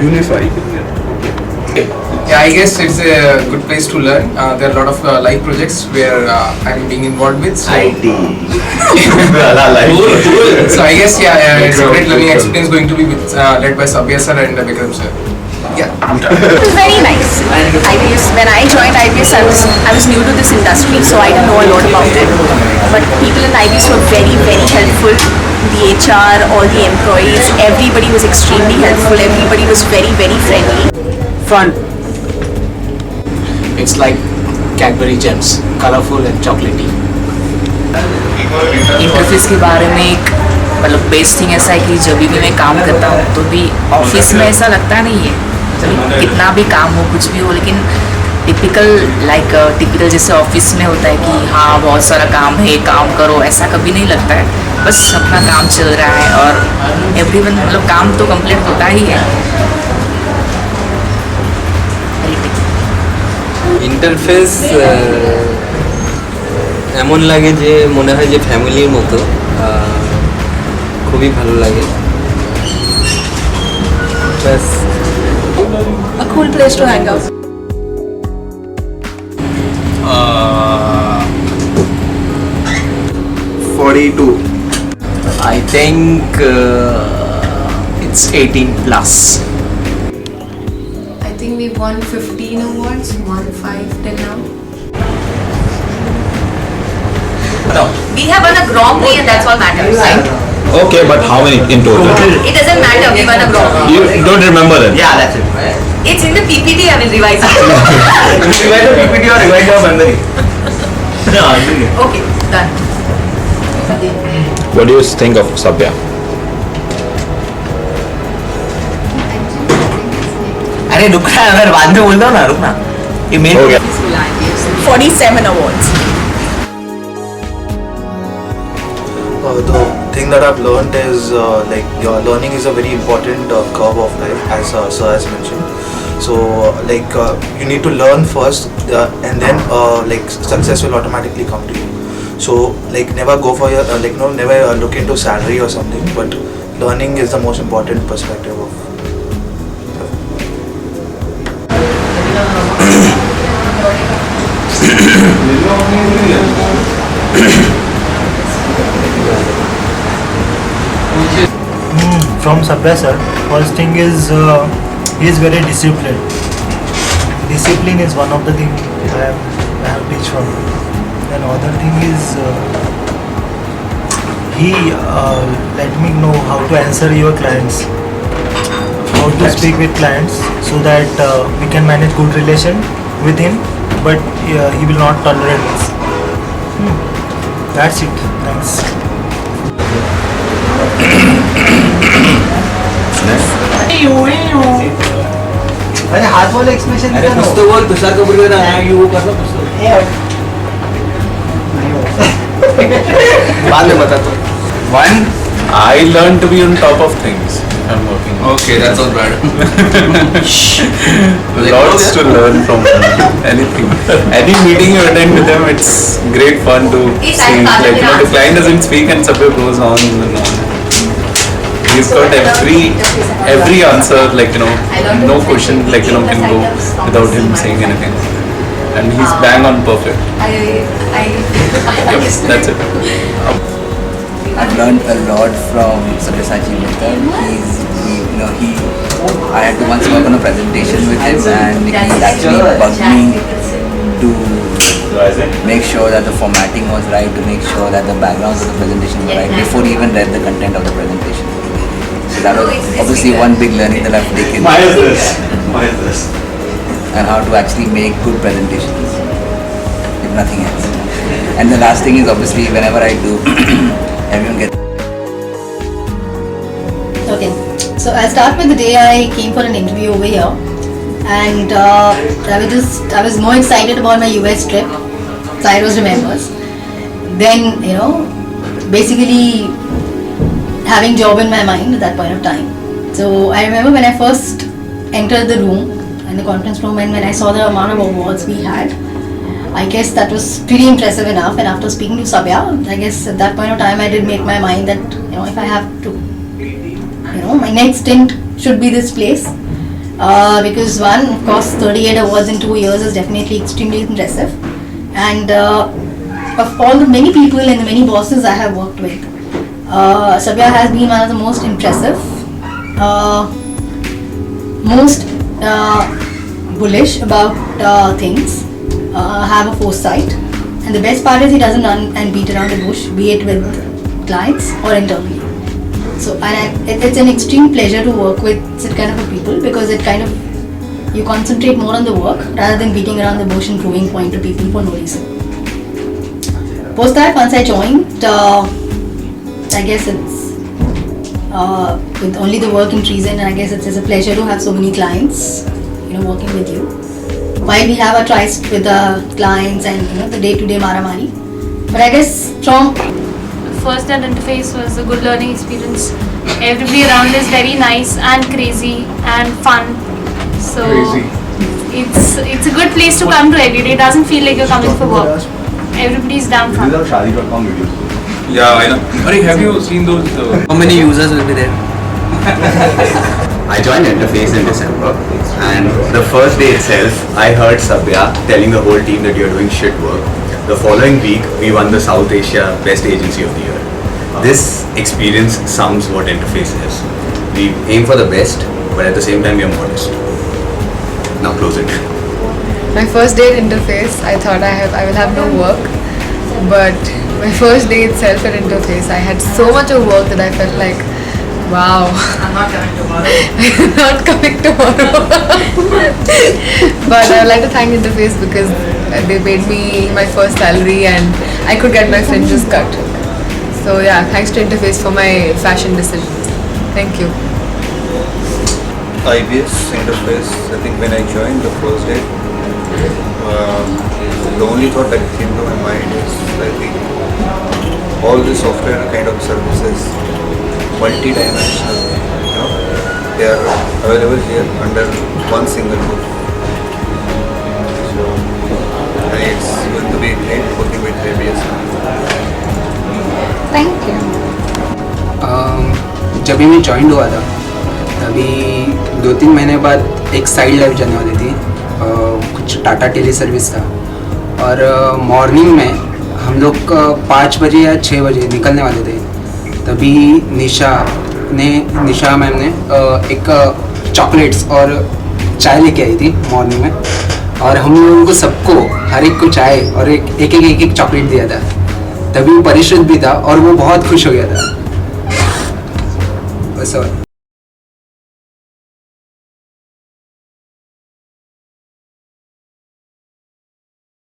Unify. Yeah, I guess it's a good place to learn. There are a lot of live projects where I'm being involved with. So, IT. so I guess it's a great learning experience going to be with, led by Sabya sir and Vikram sir. Yeah. It was very nice. IBS, when I joined IBS, I was new to this industry, so I didn't know a lot about it. But people in IBS were very, very helpful. The HR, all the employees, everybody was extremely helpful. Everybody was very, very friendly. Fun. It's like Cadbury gems, colorful and chocolatey. Interface के बारे में एक मतलब best thing ऐसा है कि जब भी मैं काम करता हूँ तो भी ऑफिस में ऐसा लगता नहीं है, कितना भी काम हो कुछ भी हो, लेकिन टिपिकल जैसे ऑफिस में होता है कि हाँ बहुत सारा काम है, काम करो, ऐसा कभी नहीं लगता है. बस अपना काम चल रहा है और एवरीवन मतलब काम तो कंप्लीट होता ही है. ইন্টারফেস এমন লাগে যে মনে হয় যে ফ্যামিলির মতো, খুবই ভালো লাগে. ব্যাস. A cool place to hang out. 42. I think it's 18 plus. I think we won 15 awards, won 5 till now. No. We have won a Grand Prix and that's all matters, right? Okay, but how many in total? It doesn't matter, we won a Grand Prix. You don't remember them? Yeah, that's it. It's in the PPT, I will revise it. Revise the PPT or revise your memory. No, I think it. Okay, done. What do you think of Sabya? अरे रुक ना, अगर बाद में बोल दो ना, रुक ना. ये main. Okay. 47 awards. The thing that I've learned is your learning is a very important curve of life, as sir has mentioned. So you need to learn first, and then success will automatically come to you. So never go for your never look into salary or something, but learning is the most important perspective of. From Sabya sir, first thing is he is very disciplined. Discipline is one of the things I have teach from him. Then other thing is he let me know how to answer your clients, how to speak with clients, so that we can manage good relation with him, but he will not tolerate this. That's it. Thanks. अरे हाथ वाले expression. अरे कुछ तो बोल, तुषार कपूर का ना you वो कर लो कुछ तो. बाद में बता तो. One, I learn to be on top of things. I'm working. Okay, that's not bad. Lots to learn from them. Anything. Any meeting you attend with them, it's great fun to see. The client doesn't speak and Sabya goes on and on. He's got every answer, no question, can go without him saying anything. And he's bang on perfect. Yep, that's it. I've learned a lot from Sabyasachi Mehta. I had to once work on a presentation with him, and he actually bugged me to make sure that the formatting was right, to make sure that the backgrounds of the presentation were right before he even read the content of the presentation. So that was obviously one big learning that I've taken. Why is this? And how to actually make good presentations, if nothing else. And the last thing is obviously whenever I do, everyone gets. Okay, so I'll start with the day I came for an interview over here, and I was more excited about my US trip. Cyrus remembers. Then basically having job in my mind at that point of time. So I remember when I first entered the room, in the conference room, and when I saw the amount of awards we had, I guess that was pretty impressive enough. And after speaking to Sabya, I guess at that point of time I did make my mind that if I have to, my next stint should be this place. Because one, of course, 38 awards in 2 years is definitely extremely impressive. And of all the many people and the many bosses I have worked with, Sabya has been one of the most impressive, most bullish about things, have a foresight, and the best part is he doesn't run and beat around the bush, be it with clients or internally. So it's an extreme pleasure to work with such kind of a people, because it kind of, you concentrate more on the work rather than beating around the bush and proving point to people for no reason. Post that, once I joined, I guess it's with only the work in Treason, and I guess it's a pleasure to have so many clients, working with you. While we have our tryst with the clients and the day-to-day maramari, but I guess from first that interface was a good learning experience. Everybody around is very nice and crazy and fun. So it's a good place to come to every day. It doesn't feel like you're coming for work. Everybody's damn fun. Yeah, I know. Hari, have you seen those? How many users will be there? I joined Interface in December, and the first day itself, I heard Sabya telling the whole team that you're doing shit work. The following week, we won the South Asia Best Agency of the Year. This experience sums what Interface is. We aim for the best, but at the same time, we are modest. Now close it. My first day at Interface, I thought I will have no work, but my first day itself at Interface, I had so much of work that I felt like, wow, I'm not coming tomorrow. I'm not coming tomorrow. But I would like to thank Interface because they paid me my first salary and I could get my fringes cut. So yeah, thanks to Interface for my fashion decisions. Thank you. IBS Interface, I think when I joined the first day, the only thought that came to my mind is, I think all the software kind of services, multi-dimensional, they are available here under one single roof. So it's going to be great working with IBS. Thank you. जब भी मैं join हुआ था तभी 2-3 महीने बाद एक side life जाने वाली थी, कुछ टाटा टेली सर्विस का, और मॉर्निंग में हम लोग 5 बजे या 6 बजे निकलने वाले थे। तभी निशा मैम ने एक चॉकलेट्स और चाय लेके आई थी मॉर्निंग में, और हम लोगों को सबको हर एक को चाय और एक चॉकलेट दिया था। तभी परिश्रुत भी था और वो बहुत खुश हो गया था। बस और